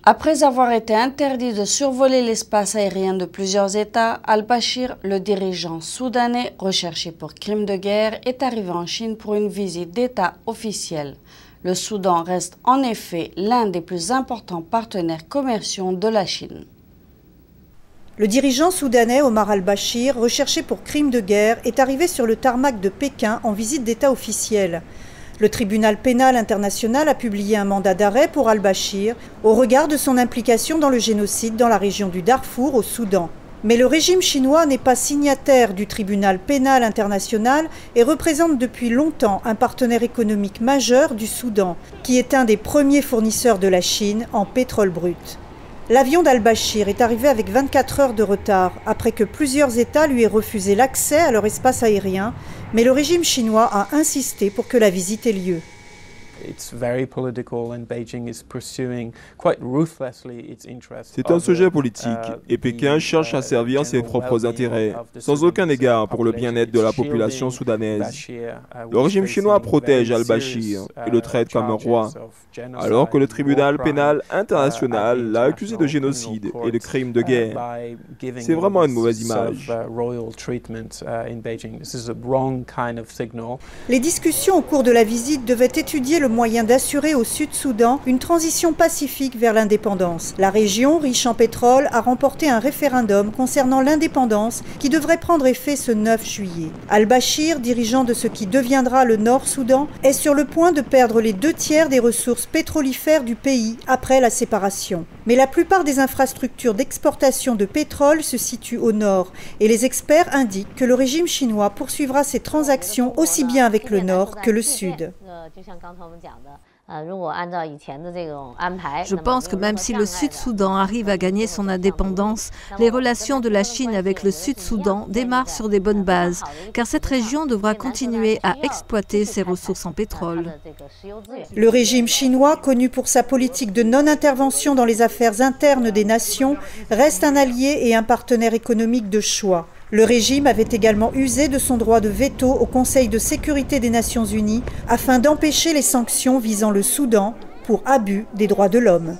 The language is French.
Après avoir été interdit de survoler l'espace aérien de plusieurs États, al-Bashir, le dirigeant soudanais recherché pour crimes de guerre, est arrivé en Chine pour une visite d'État officielle. Le Soudan reste en effet l'un des plus importants partenaires commerciaux de la Chine. Le dirigeant soudanais Omar al-Bashir, recherché pour crimes de guerre, est arrivé sur le tarmac de Pékin en visite d'État officielle. Le tribunal pénal international a publié un mandat d'arrêt pour al-Bashir au regard de son implication dans le génocide dans la région du Darfour au Soudan. Mais le régime chinois n'est pas signataire du tribunal pénal international et représente depuis longtemps un partenaire économique majeur du Soudan, qui est un des premiers fournisseurs de la Chine en pétrole brut. L'avion d'al-Bashir est arrivé avec 24 heures de retard après que plusieurs États lui aient refusé l'accès à leur espace aérien, mais le régime chinois a insisté pour que la visite ait lieu. C'est un sujet politique et Pékin cherche à servir ses propres intérêts, sans aucun égard pour le bien-être de la population soudanaise. Le régime chinois protège al-Bashir et le traite comme un roi, alors que le tribunal pénal international l'a accusé de génocide et de crimes de guerre. C'est vraiment une mauvaise image. Les discussions au cours de la visite devaient étudier le moyen d'assurer au Sud-Soudan une transition pacifique vers l'indépendance. La région, riche en pétrole, a remporté un référendum concernant l'indépendance qui devrait prendre effet ce 9 juillet. Al-Bashir, dirigeant de ce qui deviendra le Nord-Soudan, est sur le point de perdre les 2/3 des ressources pétrolifères du pays après la séparation. Mais la plupart des infrastructures d'exportation de pétrole se situent au nord et les experts indiquent que le régime chinois poursuivra ses transactions aussi bien avec le nord que le sud. Je pense que même si le Sud-Soudan arrive à gagner son indépendance, les relations de la Chine avec le Sud-Soudan démarrent sur des bonnes bases, car cette région devra continuer à exploiter ses ressources en pétrole. Le régime chinois, connu pour sa politique de non-intervention dans les affaires internes des nations, reste un allié et un partenaire économique de choix. Le régime avait également usé de son droit de veto au Conseil de sécurité des Nations Unies afin d'empêcher les sanctions visant le Soudan pour abus des droits de l'homme.